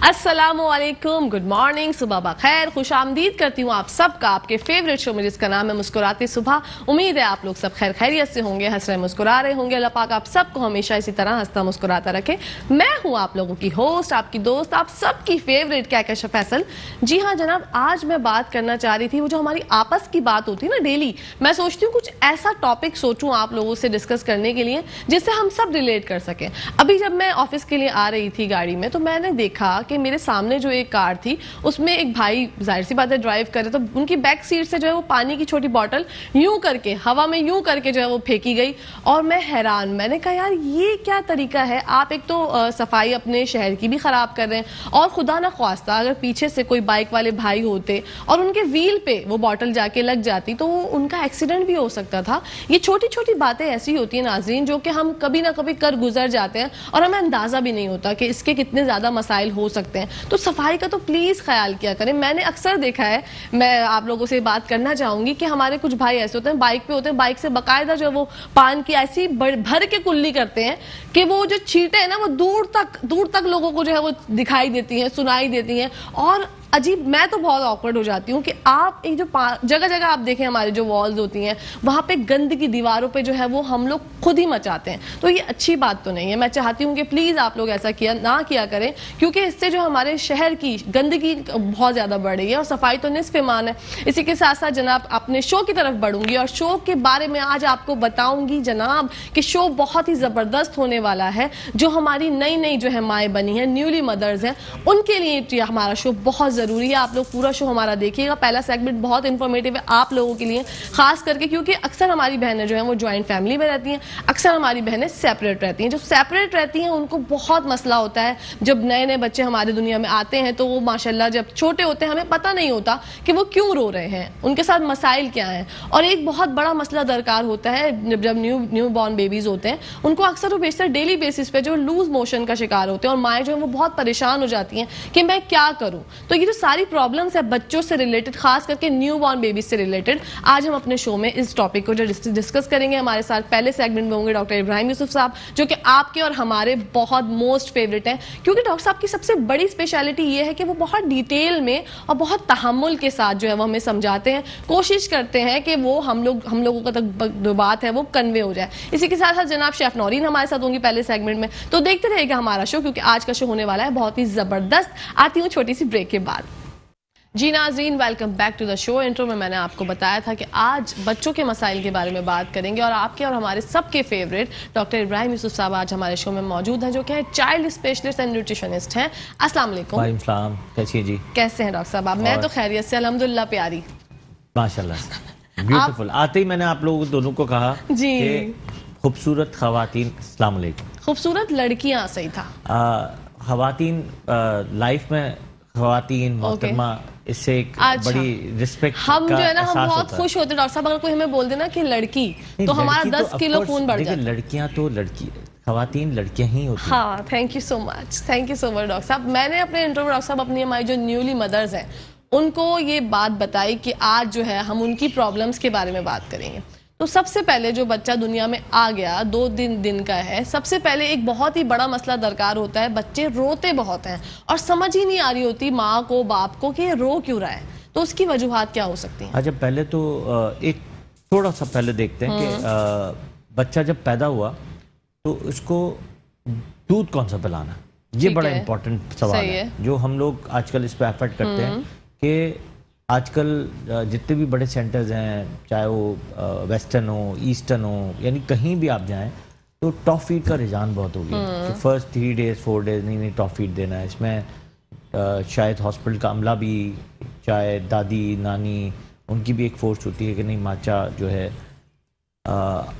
अस्सलामुअलैकुम, good morning, सुबह बखैर, खुश आमदीद करती हूँ आप सबका आपके फेवरेट शो में जिसका नाम है मुस्कुराती सुबह। उम्मीद है आप लोग सब खैर खैरियत से होंगे, हंस रहे मुस्कुरा रहे होंगे। अल्लाह पाक आप सबको हमेशा इसी तरह हंसता मुस्कुराता रखे। मैं हूँ आप लोगों की होस्ट, आपकी दोस्त, आप सबकी फेवरेट कहकश फैसल। जी हाँ जनाब, आज मैं बात करना चाह रही थी वो जो हमारी आपस की बात होती है ना डेली, मैं सोचती हूँ कुछ ऐसा टॉपिक सोचूं आप लोगों से डिस्कस करने के लिए जिससे हम सब रिलेट कर सकें। अभी जब मैं ऑफिस के लिए आ रही थी गाड़ी में तो मैंने देखा कि मेरे सामने जो एक कार थी उसमें एक भाई, जाहिर सी बात है ड्राइव करे, तो उनकी बैक सीट से जो है वो पानी की छोटी बॉटल यूं करके हवा में यूं करके जो है वो फेंकी गई। और मैं हैरान, मैंने कहा यार ये क्या तरीका है। आप एक तो सफाई अपने शहर की भी खराब कर रहे हैं और खुदा ना ख्वास्ता अगर पीछे से कोई बाइक वाले भाई होते और उनके व्हील पे वो बॉटल जाके लग जाती तो उनका एक्सीडेंट भी हो सकता था। ये छोटी छोटी बातें ऐसी होती है नाजरीन जो कि हम कभी ना कभी कर गुजर जाते हैं और हमें अंदाजा भी नहीं होता कि इसके कितने ज्यादा मसाइल हो सकते हैं। तो सफाई का तो प्लीज ख्याल किया करें। मैंने अक्सर देखा है, मैं आप लोगों से बात करना चाहूंगी कि हमारे कुछ भाई ऐसे होते हैं बाइक पे होते हैं, बाइक से बाकायदा जो वो पान की ऐसी भर के कुल्ली करते हैं कि वो जो छींटे हैं ना वो दूर तक लोगों को जो है वो दिखाई देती हैं, सुनाई देती हैं। और अजीब, मैं तो बहुत ऑकवर्ड हो जाती हूँ कि आप एक जो जगह जगह आप देखें हमारी जो वॉल्स होती हैं वहां पे गंदगी दीवारों पे जो है वो हम लोग खुद ही मचाते हैं। तो ये अच्छी बात तो नहीं है। मैं चाहती हूँ कि प्लीज आप लोग ऐसा ना किया करें क्योंकि इससे जो हमारे शहर की गंदगी बहुत ज्यादा बढ़ रही है और सफाई तो निस्फ ईमान है। इसी के साथ साथ जनाब अपने शो की तरफ बढ़ूंगी और शो के बारे में आज आपको बताऊंगी जनाब कि शो बहुत ही जबरदस्त होने वाला है। जो हमारी नई नई जो है माएँ बनी है, न्यूली मदर्स हैं, उनके लिए हमारा शो बहुत जरूरी है। आप लोग पूरा शो हमारा देखिएगा। पहला सेगमेंट बहुत इंफॉर्मेटिव है आप लोगों के लिए, खास करके क्योंकि अक्सर हमारी बहनें जो हैं वो ज्वाइंट फैमिली में रहती हैं, अक्सर हमारी बहनें सेपरेट रहती हैं। जो सेपरेट रहती हैं उनको बहुत मसला होता है। जब नए नए बच्चे हमारी दुनिया में आते हैं तो वो माशाल्लाह जब छोटे होते हैं हमें पता नहीं होता कि वो क्यों रो रहे हैं, उनके साथ मसाइल क्या हैं। और एक बहुत बड़ा मसला दरकार होता है जब न्यू बॉर्न बेबीज होते हैं, उनको अक्सर बेशतर डेली बेसिस पे जो लूज मोशन का शिकार होते हैं और माएँ जो है वो बहुत परेशान हो जाती हैं कि मैं क्या करूं। तो ये जो सारी प्रॉब्लम्स है बच्चों से रिलेटेड, खास करके न्यू बॉर्न बेबीज से रिलेटेड, आज हम अपने शो में इस टॉपिक को जो डिस्कस करेंगे। हमारे साथ पहले सेगमेंट में होंगे डॉक्टर इब्राहिम यूसुफ साहब जो कि आपके और हमारे बहुत मोस्ट फेवरेट हैं क्योंकि डॉक्टर साहब की सबसे बड़ी स्पेशलिटी ये है कि वो बहुत डिटेल में और बहुत तहम्मुल के साथ जो है वो हमें समझाते हैं, कोशिश करते हैं कि वो हम लोगों का तक जो बात है वो कन्वे हो जाए। इसी के साथ साथ जनाब शेफ नौरीन हमारे साथ होंगी पहले सेगमेंट में। तो देखते रहेगा हमारा शो क्योंकि आज का शो होने वाला है बहुत ही जबरदस्त। आती हूँ छोटी सी ब्रेक के बाद। जी नाज़रीन, welcome back to the show. Intro में मैंने आपको बताया था कि आज बच्चों के मसाइल के बारे में बात करेंगे और आपके और हमारे सबके फेवरेट डॉक्टर इब्राहिम यूसुफ साहब आज हमारे शो में मौजूद हैं जो कि चाइल्ड स्पेशलिस्ट एंड न्यूट्रिशनिस्ट हैं। अस्सलाम वालेकुम। वालेकुम सलाम, कैसी हैं जी? कैसे हैं डॉक्टर साहब आप? मैं तो खैरियत से अल्हम्दुलिल्लाह, प्यारी माशाल्लाह, ब्यूटीफुल। आते ही मैंने आप लोगों दोनों को कहा जी खूबसूरत खवातीन, अस्सलाम वालेकुम। खूबसूरत लड़कियां, सही था। खवातीन लाइफ में खवातीन मोहतरमा, इससे एक बड़ी रिस्पेक्ट हम जो है ना हम बहुत खुश होते हैं डॉक्टर साहब अगर कोई हमें बोल देना कि लड़की तो हमारा 10 किलो खून बढ़ जाता है। लड़कियां तो खवातीन लड़कियां ही होती हैं। हाँ, thank you so much doctor साहब। मैंने अपने इंटरव्यू डॉक्टर साहब अपनी हमारी जो न्यूली मदर्स हैं उनको ये बात बताई कि आज जो है हम उनकी प्रॉब्लम्स के बारे में बात करेंगे। तो सबसे पहले जो बच्चा दुनिया में आ गया 2 दिन का है, सबसे पहले एक बहुत ही बड़ा मसला दरकार होता है। बच्चे रोते बहुत हैं और समझ ही नहीं आ रही होती माँ को बाप को कि रो क्यों रहा है। तो उसकी वजूहात क्या हो सकती हैं? अच्छा, पहले तो एक थोड़ा सा पहले देखते हैं कि बच्चा जब पैदा हुआ तो उसको दूध कौन सा पिलाना, ये बड़ा इंपॉर्टेंट सवाल है जो हम लोग आजकल इस पर एफर्ट करते हैं कि आजकल जितने भी बड़े सेंटर्स हैं, चाहे वो वेस्टर्न हो, ईस्टर्न हो, यानी कहीं भी आप जाएं तो टॉप फीड का रुझान बहुत हो गया कि फर्स्ट 3 डेज 4 डेज नहीं टॉप फीड देना है। इसमें शायद हॉस्पिटल का अमला भी, चाहे दादी नानी, उनकी भी एक फोर्स होती है कि नहीं माचा जो है।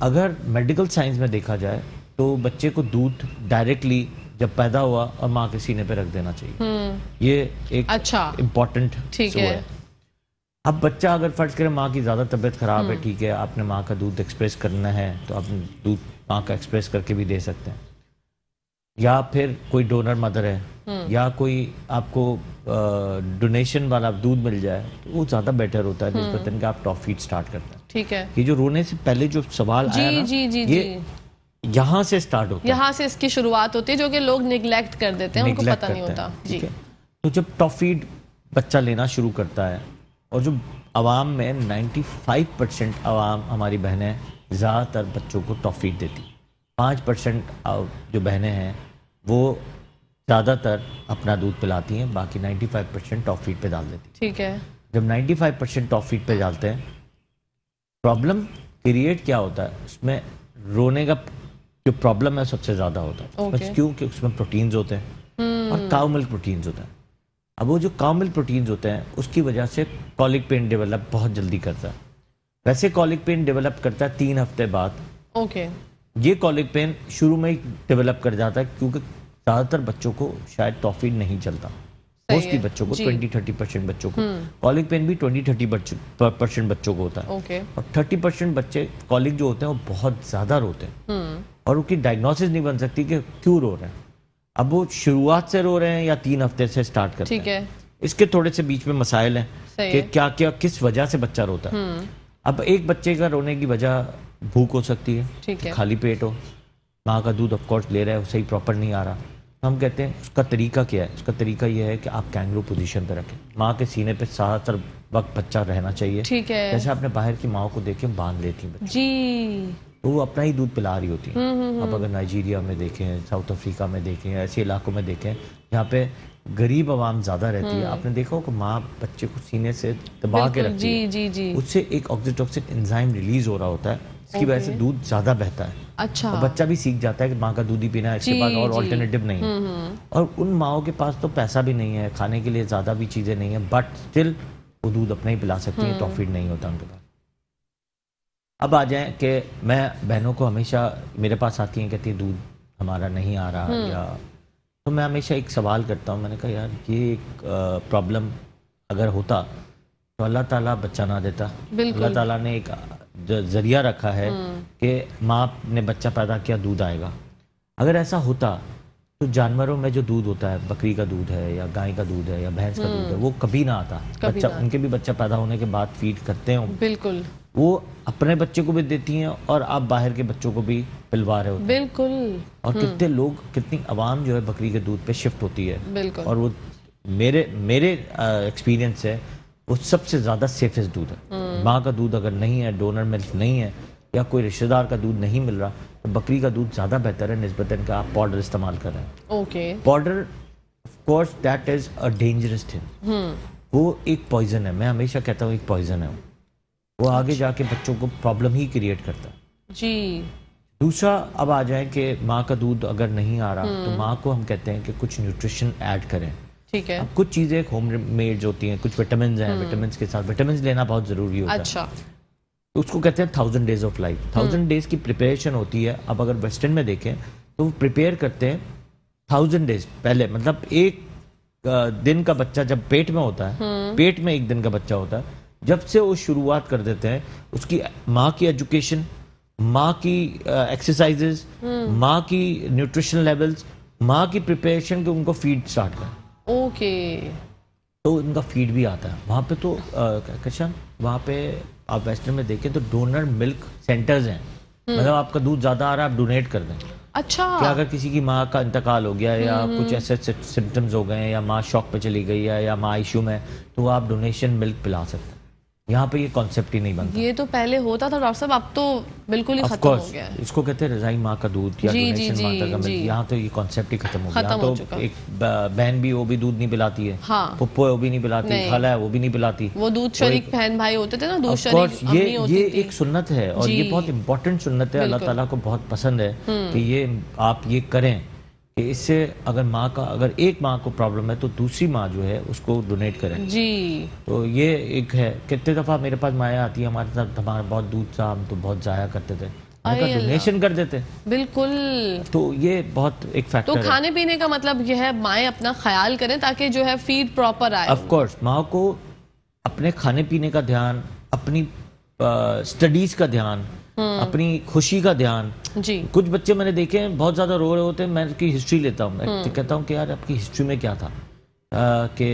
अगर मेडिकल साइंस में देखा जाए तो बच्चे को दूध डायरेक्टली जब पैदा हुआ और माँ के सीने पे रख देना चाहिए। ये एक अच्छा इम्पोर्टेंट है। अब बच्चा अगर फर्ज करें माँ की ज़्यादा तबीयत ख़राब है, ठीक है, आपने माँ का दूध एक्सप्रेस करना है तो आप दूध माँ का एक्सप्रेस करके भी दे सकते हैं। या फिर कोई डोनर मदर है या कोई आपको डोनेशन वाला दूध मिल जाए तो वो ज़्यादा बेटर होता है निस्बतन कि आप टॉप फीड स्टार्ट करते हैं। ठीक है, ये जो रोने से पहले जो सवाल आया ना, ये यहाँ से स्टार्ट होता है, यहाँ से इसकी शुरुआत होती है जो कि लोग निगलेक्ट कर देते हैं, उनको पता नहीं होता। जी, तो जब टॉप फीड बच्चा लेना शुरू करता है, और जो आवाम में 95% आवाम हमारी बहनें ज़्यादातर बच्चों को टॉप फीड देती, 5% जो बहनें हैं वो ज़्यादातर अपना दूध पिलाती हैं, बाकी 95% टॉप फीड पे डाल देती। ठीक है। जब 95% टॉप फीड पे डालते हैं, प्रॉब्लम क्रिएट क्या होता है, उसमें रोने का जो प्रॉब्लम है सबसे ज़्यादा होता है। बस क्यों कि उसमें प्रोटीन्स होते हैं और काउ मिल्क प्रोटीन्स होता है। अब वो जो काउ मिल्क प्रोटीन्स होते हैं उसकी वजह से कॉलिक पेन डेवलप बहुत जल्दी करता है। वैसे कॉलिक पेन डेवलप करता है 3 हफ्ते बाद। ओके। ये कॉलिक पेन शुरू में ही डेवलप कर जाता है क्योंकि ज़्यादातर बच्चों को शायद टॉप फीड नहीं चलता। मोस्टली बच्चों को 20-30% बच्चों को कॉलिक पेन भी 20-30% बच्चों को होता है। और 30% बच्चे कॉलिक जो होते हैं वो बहुत ज़्यादा रोते हैं और उनकी डायग्नोसिस नहीं बन सकती कि क्यों रो रहे हैं। अब वो शुरुआत से रो रहे हैं या 3 हफ्ते से स्टार्ट करते हैं, इसके थोड़े से बीच में मसाइल हैं कि क्या क्या किस वजह से बच्चा रोता है। अब एक बच्चे का रोने की वजह भूख हो सकती है, खाली पेट हो, माँ का दूध ऑफ कोर्स ले रहा है वो सही प्रॉपर नहीं आ रहा। हम कहते हैं उसका तरीका क्या है। उसका तरीका यह है कि आप कैंगरू पोजीशन पे रखें, माँ के सीने पे ज़्यादातर वक्त बच्चा रहना चाहिए। ठीक है। जैसे आपने बाहर की माँ को देखे बांध लेती हैं जी, तो वो अपना ही दूध पिला रही होती है। आप अगर नाइजीरिया में देखें, साउथ अफ्रीका में देखें, ऐसे इलाकों में देखें जहाँ पे गरीब आवाम ज़्यादा रहती है, आपने देखा हो कि माँ बच्चे को सीने से दबा के रखती है। जी जी। उससे एक ऑक्सीटोसिन एंजाइम रिलीज हो रहा होता है, इसकी वजह से दूध ज़्यादा बहता है। अच्छा। और बच्चा भी सीख जाता है कि माँ का दूध ही पीना है, इसके पास और ऑल्टरनेटिव नहीं है। और उन माओं के पास तो पैसा भी नहीं है, खाने के लिए ज़्यादा भी चीज़ें नहीं है, बट स्टिल वो दूध अपना ही पिला सकती है, टॉप फीड नहीं होता उनके पास। अब आ जाए कि मैं बहनों को हमेशा मेरे पास आती हैं, कहती है दूध हमारा नहीं आ रहा, या तो मैं हमेशा एक सवाल करता हूँ, मैंने कहा यार ये एक प्रॉब्लम अगर होता तो अल्लाह ताला बच्चा ना देता। अल्लाह ताला ने एक जरिया रखा है कि माँ ने बच्चा पैदा किया दूध आएगा। अगर ऐसा होता तो जानवरों में जो दूध होता है, बकरी का दूध है या गाय का दूध है या भैंस का दूध है, वो कभी ना आता। बच्चा उनके भी बच्चा पैदा होने के बाद फीड करते हैं, बिल्कुल वो अपने बच्चे को भी देती हैं और आप बाहर के बच्चों को भी पिलवा रहे होते हैं। बिल्कुल। और कितने लोग, कितनी आवाम जो है बकरी के दूध पे शिफ्ट होती है। बिल्कुल। और वो मेरे एक्सपीरियंस से वो सबसे ज़्यादा सेफेस्ट दूध है। माँ का दूध अगर नहीं है, डोनर मिल्क नहीं है या कोई रिश्तेदार का दूध नहीं मिल रहा, तो बकरी का दूध ज़्यादा बेहतर है निस्बतन का आप पाउडर इस्तेमाल कर रहे हैं। Okay. Powder of course that is a dangerous thing. वो एक पॉइजन है, मैं हमेशा कहता हूँ एक पॉइजन है वो आगे जाके बच्चों को प्रॉब्लम ही क्रिएट करता है। जी। दूसरा, अब आ जाए कि माँ का दूध अगर नहीं आ रहा तो माँ को हम कहते हैं कि कुछ न्यूट्रिशन ऐड करें। ठीक है। अब कुछ चीज़ें होम मेड होती हैं, कुछ विटामिन हैं, विटामिन के साथ विटामिन लेना बहुत ज़रूरी होता है। अच्छा। तो उसको कहते हैं 1000 डेज ऑफ लाइफ। 1000 डेज की प्रिपरेशन होती है। अब अगर वेस्टर्न में देखें तो वो प्रिपेयर करते हैं 1000 डेज पहले, मतलब एक दिन का बच्चा जब पेट में होता है, पेट में एक दिन का बच्चा होता है, जब से वो शुरुआत कर देते हैं उसकी माँ की एजुकेशन, माँ की एक्सरसाइजेज, माँ की न्यूट्रिशन लेवल्स, माँ की प्रिपरेशन के उनको फीड स्टार्ट करें। ओके। तो उनका फीड भी आता है वहाँ पे। तो कशन वहाँ पे आप वेस्टर्न में देखें तो डोनर मिल्क सेंटर्स हैं, मतलब आपका दूध ज़्यादा आ रहा है आप डोनेट कर दें। अच्छा। क्या अगर किसी की माँ का इंतकाल हो गया या कुछ ऐसे सिम्टम्स हो गए या माँ शॉक पे चली गई है या माँ इशू में, तो आप डोनेशन मिल्क पिला सकते हैं। यहाँ पे ये कॉन्सेप्ट ही नहीं बनता। ये तो पहले होता था डॉक्टर साहब, अब तो बिल्कुल ही खत्म हो गया है। इसको कहते हैं रज़ाई माँ का दूध या डोनेशन माता का मिल्क। यहाँ तो ये कॉन्सेप्ट ही खत्म हो गया। तो एक बहन भी वो भी दूध नहीं पिलाती है, पुप्पो वो भी नहीं पिलाती, खाला है वो भी नहीं पिलाती। वो दूध शरीक बहन भाई होते थे ना, दूध शरीक। ये एक सुन्नत है और ये बहुत इंपॉर्टेंट सुन्नत है। अल्लाह ताला को बहुत पसंद है कि ये आप ये करें कि इससे अगर माँ का, अगर एक माँ को प्रॉब्लम है तो दूसरी माँ जो है उसको डोनेट करें। जी। तो ये एक है। कितने दफ़ा मेरे पास माया आती है, हमारे साथ हमारा बहुत दूध था, हम तो बहुत जाया करते थे, डोनेशन कर देते। बिल्कुल। तो ये बहुत एक फैक्टर तो खाने पीने का मतलब यह है माएँ अपना ख्याल करें ताकि जो है फीड प्रॉपर आए। ऑफ कोर्स माँ को अपने खाने पीने का ध्यान, अपनी स्टडीज का ध्यान, अपनी खुशी का ध्यान। जी। कुछ बच्चे मैंने देखे हैं बहुत ज्यादा रो रहे होते हैं, मैं उनकी हिस्ट्री लेता हूँ, मैं कहता हूँ कि यार आपकी हिस्ट्री में क्या था। कि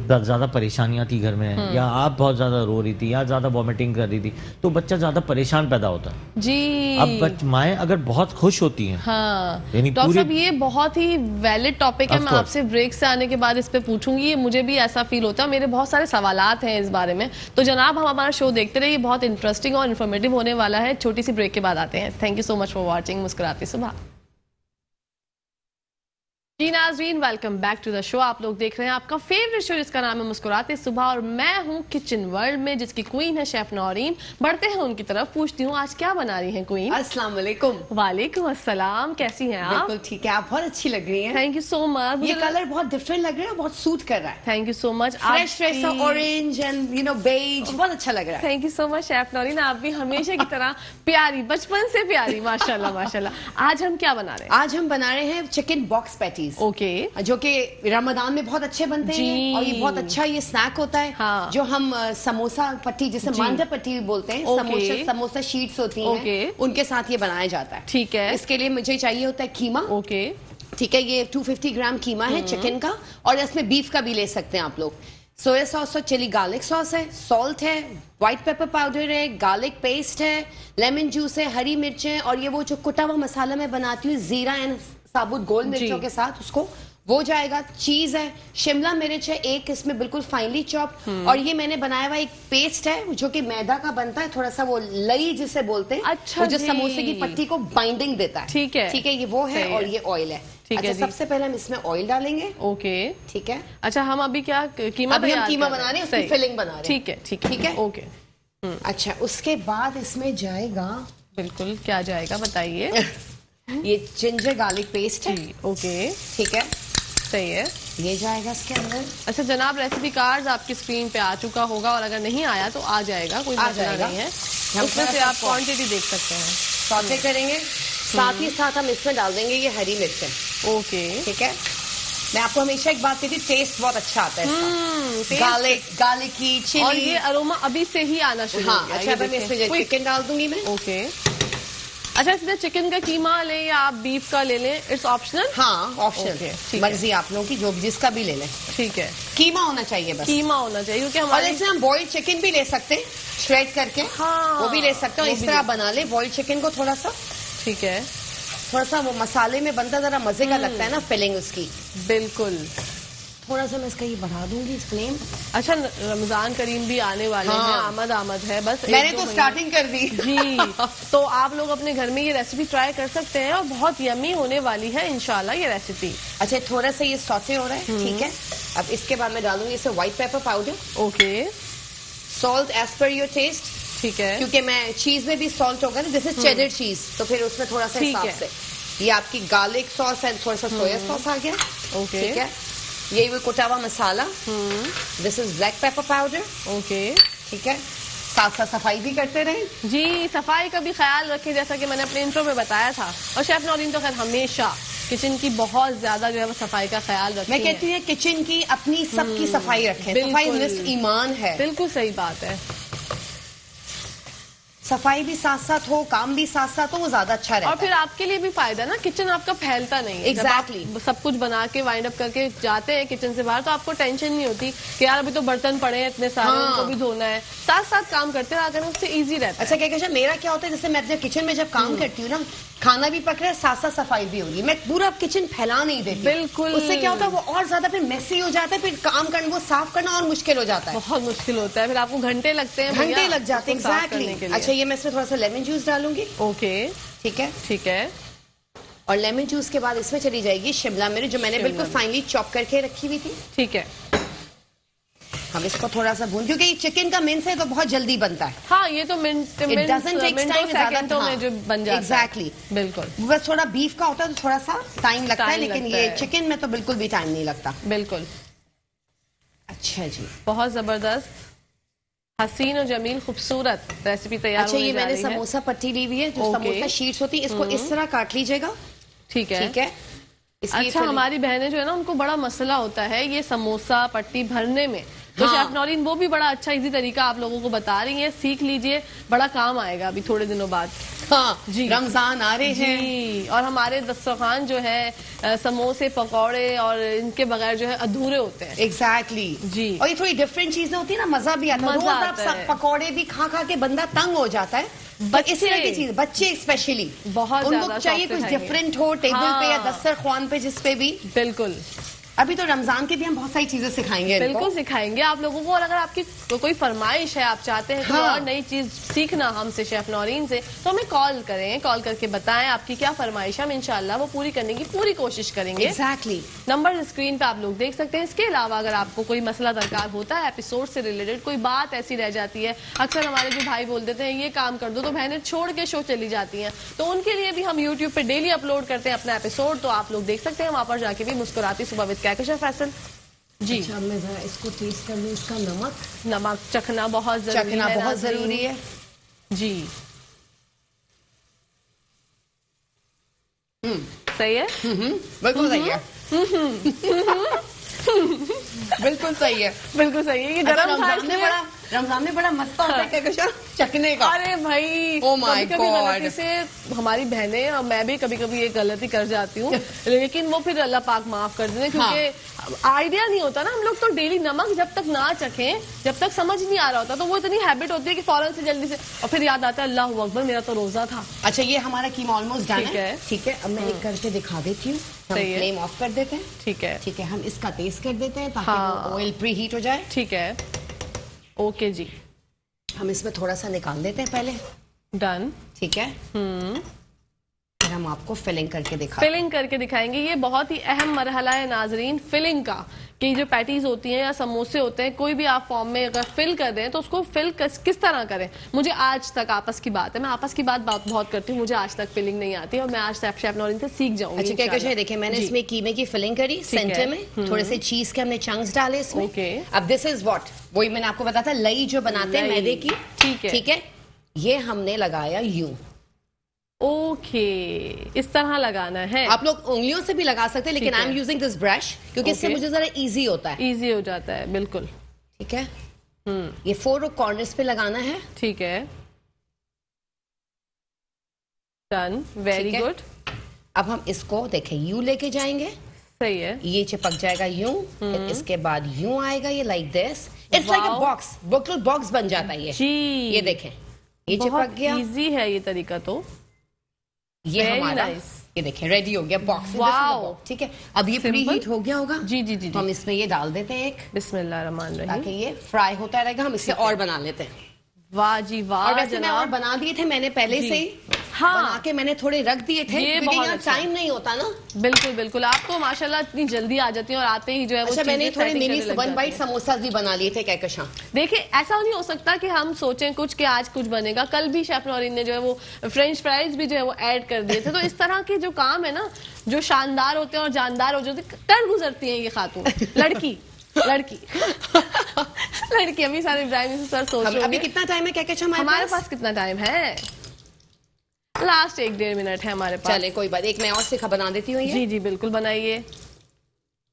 ज़्यादा परेशानियां थी घर में, या आप बहुत ज़्यादा रो रही थी या ज़्यादा वॉमिटिंग कर रही थी, तो बच्चा ज़्यादा परेशान पैदा होता है जी। अब माएँ अगर बहुत खुश होती हैं, हाँ यानी डॉक्टर साहब ये बहुत ही वैलिड टॉपिक है। मैं आपसे ब्रेक से आने के बाद इस पे पूछूंगी, ये मुझे भी ऐसा फील होता है, मेरे बहुत सारे सवालात हैं इस बारे में। तो जनाब हम हमारा शो देखते रहिए, बहुत इंटरेस्टिंग और इन्फॉर्मेटिव होने वाला है। छोटी सी ब्रेक के बाद आते हैं। Thank you so much for watching मुस्कुराते सुबह। जी नाज़रीन, welcome back to the show. आप लोग देख रहे हैं आपका फेवरेट शो जिसका नाम है मुस्कुराते सुबह, और मैं हूं किचन वर्ल्ड में जिसकी क्वीन है शेफ नौरीन। बढ़ते हैं उनकी तरफ, पूछती हूँ आज क्या बना रही हैं क्वीन। अस्सलाम वालेकुम। वालेकुम अस्सलाम, कैसी हैं आप? बिल्कुल ठीक है, आप बहुत अच्छी लग रही हैं। Thank you so much. ये कलर बहुत डिफरेंट लग रहा है, बहुत सूट कर रहा है। Thank you so much. Fresh orange and beige, बहुत अच्छा लग रहा है। Thank you so much chef Naureen, आप भी हमेशा की तरह प्यारी, बचपन से प्यारी, माशाल्लाह माशाल्लाह। आज हम क्या बना रहे हैं? आज हम बना रहे हैं चिकन बॉक्स पैटीज। ओके, जो कि रमजान में बहुत अच्छे बनते हैं और ये बहुत अच्छा ये स्नैक होता है। हाँ। जो हम समोसा पट्टी, जिसे मांडा पट्टी भी बोलते हैं, समोसा शीट्स होती हैं, उनके साथ ये बनाया जाता है। ठीक है। इसके लिए मुझे चाहिए होता है कीमा। ओके, ठीक है, ये 250 ग्राम कीमा है चिकन का, और इसमें बीफ का भी ले सकते हैं आप लोग। सोया सॉस और चिली गार्लिक सॉस है, सॉल्ट है, व्हाइट पेपर पाउडर है, गार्लिक पेस्ट है, लेमन जूस है, हरी मिर्चें, और ये वो जो कुटा हुआ मसाला मैं बनाती हूँ जीरा एंड साबुत गोल मिर्चों के साथ, उसको वो जाएगा। चीज है, शिमला मिर्च है एक, इसमें बिल्कुल फाइनली चॉप, और ये मैंने बनाया हुआ एक पेस्ट है जो कि मैदा का बनता है, थोड़ा सा वो लई जिसे बोलते हैं। अच्छा, वो जो समोसे की पट्टी को बाइंडिंग देता है। ठीक है, ठीक है, ये वो है, और ये ऑयल है। अच्छा, सबसे पहले हम इसमें ऑयल डालेंगे। ओके, ठीक है। अच्छा, हम अभी क्या कीमा अभी हम कीमा बना रहे हैं, उसकी फिलिंग बना रहे हैं। ठीक है, ठीक है, ठीक है, ओके। अच्छा, उसके बाद इसमें जाएगा, बिल्कुल, क्या जाएगा बताइए। ये जिंजर गार्लिक पेस्ट है। ओके, ठीक है, सही है, ये जाएगा इसके अंदर। अच्छा जनाब, रेसिपी कार्ड आपकी स्क्रीन पे आ चुका होगा, और अगर नहीं आया तो आ जाएगा, कोई मसला नहीं है। उसमें से आप क्वांटिटी देख सकते हैं। सौते करेंगे, साथ ही साथ हम इसमें डाल देंगे ये हरी मिर्चें। ओके, ठीक है। मैं आपको हमेशा एक बात कहती हूँ, टेस्ट बहुत अच्छा आता है इसका। गार्लिक की चिली, और ये अरोमा अभी से ही आना शुरू हो गया। अच्छा, मैं इसमें चिकन डाल दूंगी मैं। ओके, अच्छा, इसमें चिकन का कीमा लें या आप बीफ का ले लें, इट्स ऑप्शनल। हाँ, ऑप्शनल, मर्जी आप लोगों की, जो जिसका भी ले लें। ठीक है, कीमा होना चाहिए, बस कीमा होना चाहिए, क्योंकि और इसमें हम बॉइल्ड चिकन भी ले सकते हैं, श्रेड करके। हाँ, वो भी ले सकते हैं, इस तरह बना ले बॉइल्ड चिकन को थोड़ा सा। ठीक है, थोड़ा सा वो मसाले में बनता, जरा मजे का लगता है ना फिलिंग उसकी। बिल्कुल। थोड़ा सा मैं इसका ये बढ़ा दूंगी फ्लेम। अच्छा, रमजान करीम भी आने वाले हैं, आमद है, बस मैंने तो स्टार्टिंग कर दी। जी, तो आप लोग अपने घर में ये रेसिपी ट्राई कर सकते हैं, और बहुत यमी होने वाली है इंशाल्लाह ये रेसिपी। अच्छा, थोड़ा सा ये सॉटे हो रहा है, ठीक है। अब इसके बाद मैं डालूंगी इसे white pepper powder. Okay, salt as per your taste. ठीक है, क्योंकि मैं चीज में भी सॉल्ट होगा ना, जैसे चेडर चीज, तो फिर उसमें थोड़ा सा हिसाब से। ये आपकी गार्लिक सॉस है, थोड़ा सा सोया सॉस आ गया। ओके, ठीक है, यही वो कुटा हुआ मसाला। This is black pepper powder. Okay, ठीक है, साथ साथ सफाई भी करते रहे। जी, सफाई का भी ख्याल रखें, जैसा कि मैंने अपने इंट्रो में बताया था। और शेफ नौरीन तो खैर हमेशा किचन की बहुत ज्यादा जो है वो सफाई का ख्याल रखती है। मैं कहती हूँ किचन की अपनी सबकी सफाई रखें, सफाई निस्फ ईमान है। बिल्कुल सही बात है, सफाई भी साथ साथ हो, काम भी साथ साथ हो, वो ज्यादा अच्छा रहता है। और फिर आपके लिए भी फायदा ना, किचन आपका फैलता नहीं है। एग्जैक्टली, सब कुछ बना के वाइंड अप करके जाते हैं किचन से बाहर, तो आपको टेंशन नहीं होती कि यार अभी तो बर्तन पड़े हैं इतने सारे, उनको भी धोना है। साथ साथ काम करते रहा करें, उससे इजी रहता है। अच्छा, क्या मेरा क्या होता है, जैसे मैं अपने किचन में जब काम करती हूँ ना, खाना भी पक रहा है, साथ साथ सफाई भी हो रही है, मैं पूरा किचन फैला नहीं देती। बिल्कुल, उससे क्या होता है, वो और ज्यादा फिर मेसी हो जाता है, फिर काम करना, वो साफ करना और मुश्किल हो जाता है, बहुत मुश्किल होता है, फिर आपको घंटे लगते हैं, घंटे लग जाते हैं। एग्जैक्टली। अच्छा, ये मैं इसमें थोड़ा सा लेमन जूस डालूंगी। ओके, ठीक है, ठीक है। और लेमन जूस के बाद इसमें चली जाएगी शिमला मिर्च, जो मैंने बिल्कुल फाइनली चॉप करके रखी हुई थी। ठीक है, हम इसको थोड़ा सा भून, क्योंकि चिकन का मिंस है तो बहुत जल्दी बनता है। हाँ, ये तो मिनटों में जो बन जाता है। एग्जैक्टली, बिल्कुल। बस थोड़ा बीफ का होता है तो थोड़ा सा टाइम लगता है, लेकिन ये चिकन में तो बिल्कुल भी टाइम नहीं लगता। बिल्कुल। अच्छा जी, बहुत जबरदस्त, हसीन और जमील खूबसूरत रेसिपी तैयार। अच्छा, ये मैंने समोसा पट्टी ली हुई है, जो समोसा शीट्स होती है, इसको इस तरह काट लीजिएगा। ठीक है, ठीक है। अच्छा, हमारी बहनें जो है ना, उनको बड़ा मसला होता है ये समोसा पट्टी भरने में, तो शेफ नौरीन वो भी बड़ा अच्छा इजी तरीका आप लोगों को बता रही है, सीख लीजिए, बड़ा काम आएगा अभी थोड़े दिनों बाद। हाँ जी, रमजान आ रहे हैं जी, और हमारे दस्तरखान जो है समोसे पकौड़े और इनके बगैर जो है अधूरे होते हैं। एग्जैक्टली जी। और ये थोड़ी डिफरेंट चीजें होती है ना, मजा भी आता है। रोज आप सब पकौड़े भी खा खा के बंदा तंग हो जाता है। बच्चे, इस तरह की चीज, बच्चे स्पेशली बहुत उनको चाहिए कुछ डिफरेंट हो टेबल पे या दस्तरखान पे, जिसपे भी। बिल्कुल। अभी तो रमजान के भी हम बहुत सारी चीजें सिखाएंगे। बिल्कुल सिखाएंगे आप लोगों को, और अगर आपकी कोई फरमाइश है, आप चाहते हैं कोई और नई चीज सीखना हमसे, शेफ नौरीन से, तो हमें कॉल करें, कॉल करके बताएं आपकी क्या फरमाइश है। हम इंशाल्लाह वो पूरी करने की पूरी कोशिश करेंगे। एग्जैक्टली। नंबर स्क्रीन पे आप लोग देख सकते हैं। इसके अलावा अगर आपको कोई मसला दरकार होता है एपिसोड से रिलेटेड, कोई बात ऐसी रह जाती है, अक्सर हमारे जो भाई बोल देते हैं ये काम कर दो, तो बहनें छोड़ के शो चली जाती हैं, तो उनके लिए भी हम यूट्यूब पे डेली अपलोड करते हैं अपना एपिसोड, तो आप लोग देख सकते हैं वहां पर जाके भी। मुस्कुराती सुबह विद कहकशां फैसल जी। अच्छा, मैं जरा इसको टेस्ट कर लूं। इसका नमक चखना बहुत जरूरी है जी। सही है। बिल्कुल सही है। बिल्कुल सही है, बिल्कुल सही है। ये रमजान में बड़ा मस्त होता है कहकशां चखने का। अरे भाई, oh my कभी गलती से हमारी बहनें और मैं भी कभी कभी ये गलती कर जाती हूँ, लेकिन वो फिर अल्लाह पाक माफ कर देते, क्योंकि आइडिया नहीं होता ना। हम लोग तो डेली नमक जब तक ना चखें, जब तक समझ नहीं आ रहा होता, तो वो इतनी हैबिट होती है कि फौरन से जल्दी से, और फिर याद आता है अल्लाह अकबर मेरा तो रोजा था। अच्छा, ये हमारा कीमा ऑलमोस्ट डन है। ठीक है, अब मैं एक करके दिखा देती हूँ। हम फ्लेम ऑफ कर देते हैं। ठीक है, ठीक है, हम इसका टेस्ट कर देते हैं ताकि ऑयल प्री हीट हो जाए। ठीक है, ओके जी। हम इसमें थोड़ा सा निकाल देते हैं पहले। डन। ठीक है, फिर हम आपको फिलिंग करके दिखाएंगे। ये बहुत ही अहम मरहला है नाजरीन, फिलिंग का, कि जो पैटीज होती हैं या समोसे होते हैं, कोई भी आप फॉर्म में अगर फिल कर दें तो उसको फिल किस तरह करें। मुझे आज तक, आपस की बात है, मैं आपस की बात बहुत करती हूँ, मुझे आज तक फिलिंग नहीं आती, और मैं आज शेफ नौरीन से सीख जाऊंगी। अच्छा, कहकशां देखिए, मैंने इसमें कीमे की फिलिंग करी, सेंटर में थोड़े से चीज के हमने चंक्स डाले इसमें। अब दिस इज व्हाट, वही मैंने आपको बताया था, लई जो बनाते हैं मैदे की। ठीक है, ये हमने लगाया यूं। ओके, इस तरह लगाना है। आप लोग उंगलियों से भी लगा सकते हैं, लेकिन I am using this brush क्योंकि इससे मुझे जरा इजी होता है। इजी हो जाता है, बिल्कुल। ठीक है, ये 4 कॉर्नर्स पे लगाना है। ठीक है, डन, वेरी गुड। अब हम इसको देखें, यूं लेके जाएंगे। सही है, ये चिपक जाएगा यूं, फिर इसके बाद यूं आएगा, ये like this. It's like a box, बिल्कुल बॉक्स बन जाता है ये जी। ये देखें, ये चिपक गया। इजी है ये तरीका तो। ये हमारा ये देखें रेडी हो गया बॉक्स। ठीक है, अब ये प्री हीट हो गया होगा। जी जी जी, हम इसमें ये डाल देते हैं एक, बिस्मिल्लाहिर्रहमानिर्रहीम, ताकि ये फ्राई होता रहेगा। हम इसे और बना लेते हैं। वाह जी वाह। और वैसे मैं और बना दिए थे मैंने पहले से ही, बना के मैंने थोड़े रख दिए थे, क्योंकि यहाँ टाइम नहीं होता ना। बिल्कुल बिल्कुल, आपको माशाल्लाह इतनी जल्दी आ जाती है, और आते ही जो है वो अच्छा, मैंने थोड़े मिनी 1 बाइट समोसा भी बना लिए थे कहकशां। देखिए, ऐसा नहीं हो सकता कि हम सोचें कुछ कि आज कुछ बनेगा, कल भी शेफ नौरीन ने जो है वो फ्रेंच फ्राइज भी जो है वो ऐड कर दिए थे। तो इस तरह के जो काम है ना, जो शानदार होते हैं और जानदार हो जाते हैं, कर गुजरती हैं ये खातून, लड़की अभी सारे इब्राहिम सर सोच रहे हैं अभी कितना टाइम है कहकशां हमारे पास? कितना टाइम है? लास्ट 1-1.5 मिनट है हमारे पास। चले कोई बात, एक मैं और सिखा बना देती हूँ। जी जी बिल्कुल बनाइए।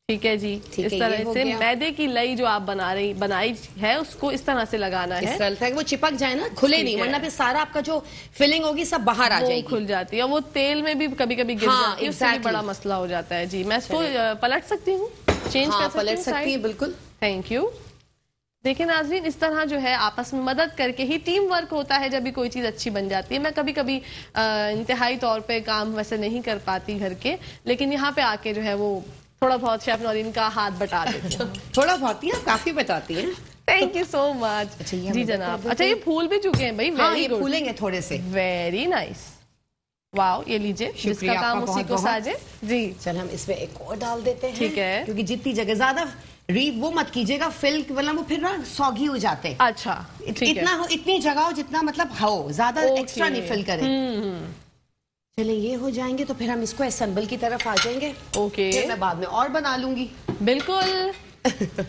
ठीक है जी, इस तरह से मैदे की लई जो आप बनाई है उसको इस तरह से लगाना है, इस तरह से वो चिपक जाए ना, खुले नहीं, वरना फिर सारा आपका जो फिलिंग होगी सब बाहर आ जाएगी, खुल जाती है। और वो तेल में भी कभी कभी गिर जाती है, उससे भी बड़ा मसला हो जाता है। जी, मैं इसको पलट सकती हूँ, चेंज कर सकती हूँ। बिल्कुल, थैंक यू। देखिए नाज़रीन, इस तरह जो है आपस में मदद करके ही टीम वर्क होता है, जब भी कोई चीज़ अच्छी बन जाती है। मैं कभी कभी इंतहाई तौर पे काम वैसे नहीं कर पाती घर के, लेकिन यहाँ पे आके जो है वो थोड़ा बहुत शेफ नौरीन का हाथ बटा देती हूँ। थोड़ा बहुत ही, काफी बताती हैं। Thank you so much. जी जनाब। अच्छा, ये फूल भी चुके हैं भाई। हाँ, ये फूलेंगे थोड़े से। Very nice, wow. ये लीजिए, जिसका काम उसी को साजे। जी, चल हम इसमें एक और डाल देते हैं। ठीक है, क्योंकि जितनी जगह ज्यादा वो मत कीजिएगा फिल, वरना वो फिर ना सॉगी हो जाते हैं। अच्छा, इतना हो, इतनी जगह हो जितना मतलब हो, ज्यादा एक्स्ट्रा नहीं फिल करें। चले ये हो जाएंगे तो फिर हम इसको असेंबल की तरफ आ जाएंगे। ओके, मैं बाद में और बना लूंगी। बिल्कुल।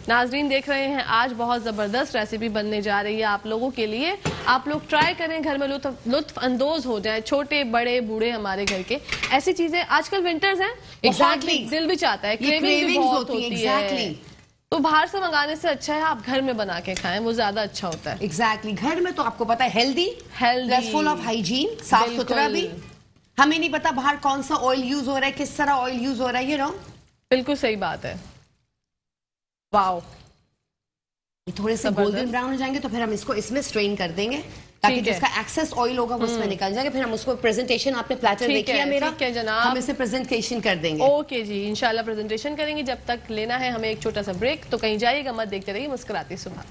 नाजरीन देख रहे हैं, आज बहुत जबरदस्त रेसिपी बनने जा रही है आप लोगों के लिए। आप लोग ट्राई करें, घर में लुत्फ अंदोज हो जाए, छोटे बड़े बूढ़े हमारे घर के। ऐसी चीजें, आजकल विंटर्स हैं, एग्जैक्टली, दिल भी चाहता है, क्रेविंग भी बहुत होती है। तो बाहर से मंगाने से अच्छा है आप घर में बना के खाएं, वो ज्यादा अच्छा होता है। एग्जैक्टली घर में तो आपको पता है हेल्दी, फुल ऑफ हाइजीन, साफ सुथरा भी। हमें नहीं पता बाहर कौन सा ऑयल यूज हो रहा है, किस तरह ऑयल यूज हो रहा है, बिल्कुल सही बात है। वाओ, ये थोड़े से गोल्डन ब्राउन हो जाएंगे तो फिर हम इसको इसमें स्ट्रेन कर देंगे ताकि जिसका एक्सेस ऑयल होगा वो उसमें निकल जाएगा। फिर हम उसको प्रेजेंटेशन, आपने प्लेटर देखिए मेरा, जनाब, हम इसे प्रेजेंटेशन कर देंगे। ओके जी, इंशाल्लाह प्रेजेंटेशन करेंगे। जब तक लेना है हमें एक छोटा सा ब्रेक, तो कहीं जाइएगा मत, देखते रहिए मुस्कुराती सुबह।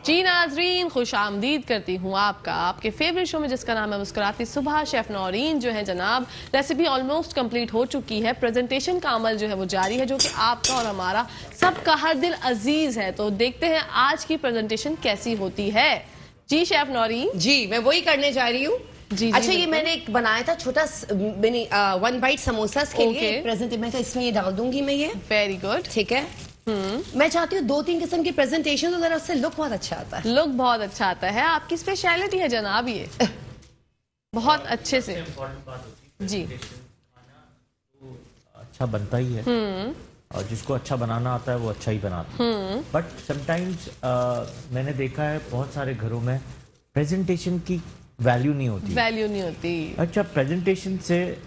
जी नाजरीन, खुश आमदीद करती हूँ आपका आपके फेवरेट शो में जिसका नाम है मुस्कुराती सुबह। शेफ नौरीन जो है जनाब, रेसिपी ऑलमोस्ट कंप्लीट हो चुकी है, प्रेजेंटेशन का अमल जो है वो जारी है, जो कि आपका और हमारा सबका हर दिल अजीज है। तो देखते हैं आज की प्रेजेंटेशन कैसी होती है। जी शेफ नौरीन जी, मैं वही करने जा रही हूँ। जी, अच्छा, ये मैंने एक बनाया था छोटा मिनी 1 बाइट समोसा के लिए प्रेजेंट, मैं इसमें ये डाल दूंगी मैं ये। वेरी गुड, ठीक है। मैं चाहती हूँ 2-3 किस्म की प्रेजेंटेशन, तो जरा उससे लुक बहुत अच्छा आता है। लुक बहुत अच्छा आता है, आपकी स्पेशलिटी है जनाब ये। बहुत अच्छे से जी अच्छा बनता ही है, और जिसको अच्छा बनाना आता है वो अच्छा ही बनाता है। बट समटाइम्स मैंने देखा है बहुत सारे घरों में प्रेजेंटेशन की वैल्यू नहीं होती। अच्छा, प्रेजेंटेशन से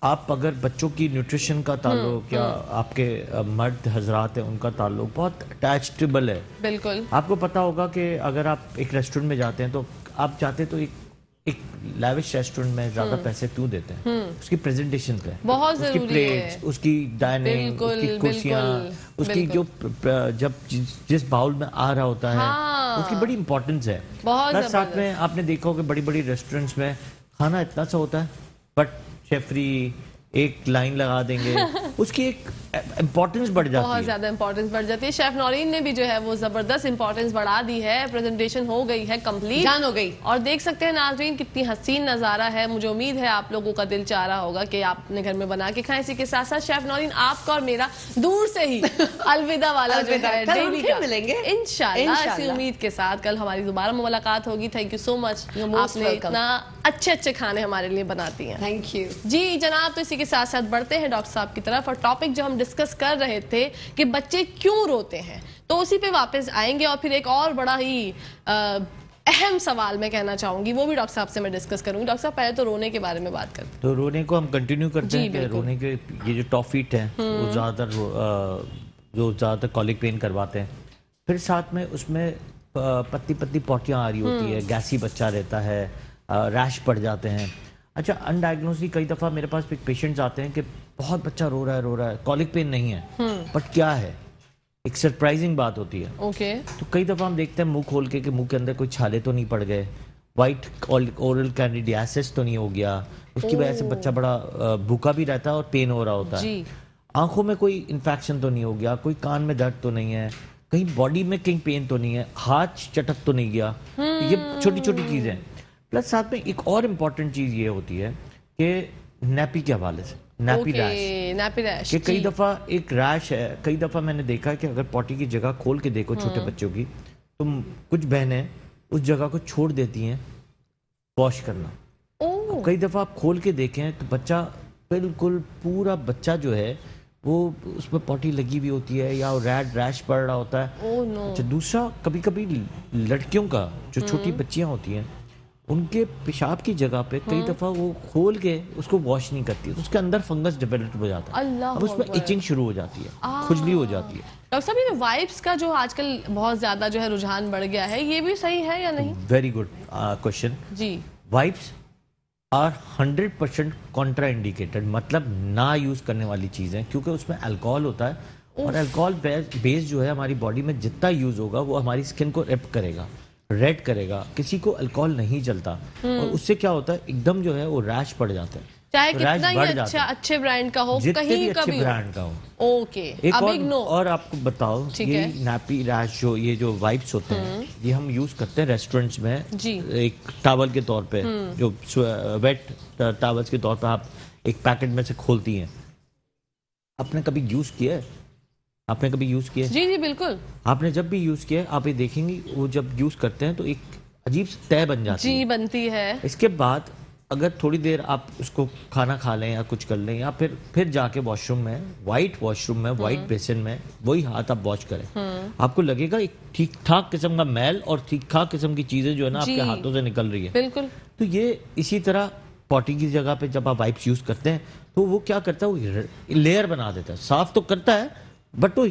आप अगर बच्चों की न्यूट्रिशन का ताल्लुक या आपके मर्द हजरात हैं उनका ताल्लुक बहुत अटैचेबल है। बिल्कुल, आपको पता होगा कि अगर आप एक रेस्टोरेंट में जाते हैं तो आप जाते तो एक लैविश रेस्टोरेंट में ज्यादा पैसे क्यों देते हैं? उसकी प्रेजेंटेशन पे, बहुत उसकी प्लेट्स, उसकी डाइनिंग, उसकी कुर्सियां, उसकी जो जब जिस बाउल में आ रहा होता है उसकी बड़ी इंपॉर्टेंस है। प्लस साथ में आपने देखा होगा बड़ी बड़ी रेस्टोरेंट्स में खाना इतना सा होता है, बट शेफरी एक लाइन लगा देंगे, उसकी एक इम्पोर्टेंस बढ़ जाती है, बहुत ज्यादा इम्पोर्टेंस बढ़ जाती है। शेफ नौरीन ने भी जो है वो जबरदस्त इम्पोर्टेंस बढ़ा दी है। प्रेजेंटेशन हो गई है कंप्लीट, जान हो गई, और देख सकते हैं नाजरीन कितनी हसीन नजारा है। मुझे उम्मीद है आप लोगों का दिल चाह रहा होगा कि आप अपने घर में बना के खाएं। इसी के साथ साथ शेफ नौरीन आपका और मेरा दूर से ही अलविदा वाला जो है डेली का मिलेंगे इंशाल्लाह। इसी उम्मीद के साथ कल हमारी दोबारा मुलाकात होगी। थैंक यू सो मच, आपने इतना अच्छे खाने हमारे लिए बनाती हैं। थैंक यू जी जनाब। तो इसी के साथ साथ बढ़ते हैं डॉक्टर साहब की तरफ, और टॉपिक जो हम डिस्कस कर रहे थे कि बच्चे क्यों रोते हैं, तो उसी पे वापस आएंगे। और फिर एक और बड़ा ही अहम सवाल मैं कहना चाहूंगी, वो भी डॉक्टर साहब से मैं डिस्कस करूंगी। डॉक्टर साहब पहले तो रोने के बारे में बात करते हैं। तो रोने को हम कंटिन्यू करते हैं कि रोने के ये जो टॉफीट है वो ज़्यादातर कॉलिक पेन करवाते हैं। फिर साथ में उसमें पत्ती पत्ती पॉटियाँ आ रही होती है, गैसी बच्चा रहता है, रैश पड़ जाते हैं। अच्छा, अनडायग्नोस्ड कई दफ़ा मेरे पास पेशेंट्स आते हैं कि बहुत बच्चा रो रहा है, कॉलिक पेन नहीं है, बट क्या है, एक सरप्राइजिंग बात होती है। ओके। तो कई दफ़ा हम देखते हैं मुंह खोल के कि मुंह के अंदर कोई छाले तो नहीं पड़ गए, वाइट ओरल कैंडिडियासिस तो नहीं हो गया, उसकी वजह से बच्चा बड़ा भूखा भी रहता है और पेन हो रहा होता है। आंखों में कोई इन्फेक्शन तो नहीं हो गया, कोई कान में दर्द तो नहीं है, कहीं बॉडी में कहीं पेन तो नहीं है, हाथ चटक तो नहीं गया। ये छोटी छोटी चीज़ें। प्लस साथ में एक और इम्पॉर्टेंट चीज़ ये होती है कि नैपी के हवाले से, नैपी रैश कि कई दफ़ा एक रैश है, कई दफ़ा मैंने देखा है कि अगर पॉटी की जगह खोल के देखो छोटे बच्चों की, तो कुछ बहनें उस जगह को छोड़ देती हैं वॉश करना। कई दफ़ा आप खोल के देखें तो बच्चा बिल्कुल पूरा बच्चा जो है वो उसमें पॉटी लगी हुई होती है या रेड रैश पड़ रहा होता है। अच्छा, दूसरा कभी कभी लड़कियों का जो छोटी बच्चियां होती हैं उनके पेशाब की जगह पे कई दफा वो खोल के उसको वॉश नहीं करती, उसके अंदर फंगस डेवलप हो जाता है, अब उसमें इचिंग शुरू हो जाती है, खुजली हो जाती है। डॉक्टर साहब, ये वाइप्स का जो आजकल बहुत ज्यादा जो है रुझान बढ़ गया है, ये भी सही है या नहीं? वेरी गुड क्वेश्चन जी। वाइप्स आर 100% कॉन्ट्रा इंडिकेटेड, मतलब ना यूज करने वाली चीजें, क्योंकि उसमें अल्कोहल होता है, और अल्कोहल बेस जो है हमारी बॉडी में जितना यूज होगा वो हमारी स्किन को रिप करेगा, रेड करेगा। किसी को अल्कोहल नहीं चलता, और उससे क्या होता है एकदम जो है वो रैश पड़ जाता है, चाहे कितना ही अच्छे ब्रांड का हो, कहीं का भी ब्रांड का हो। ओके। एक और आपको बताओ, ये नैपी रैश जो ये जो वाइप्स होते हैं ये हम यूज करते हैं रेस्टोरेंट्स में एक टॉवल के तौर पे, जो वेट टॉवल्स के तौर पे आप एक पैकेट में से खोलती हैं। आपने कभी यूज किया है? आपने कभी यूज किया? जी जी बिल्कुल। आपने जब भी यूज किया आप ये देखेंगी वो जब यूज करते हैं तो एक अजीब सी तय बन जाती है। जी बनती है। इसके बाद अगर थोड़ी देर आप उसको खाना खा लें या कुछ कर लें या फिर जाके वॉशरूम में, वाइट वॉशरूम में, वाइट बेसिन में वही हाथ आप वॉश करें, आपको लगेगा एक ठीक ठाक किस्म का मैल और ठीक ठाक किस्म की चीजें जो है ना आपके हाथों से निकल रही है। बिल्कुल। तो ये इसी तरह पॉटी की जगह पे जब आप वाइप्स यूज करते हैं तो वो क्या करता है, वो लेयर बना देता है। साफ तो करता है बट वो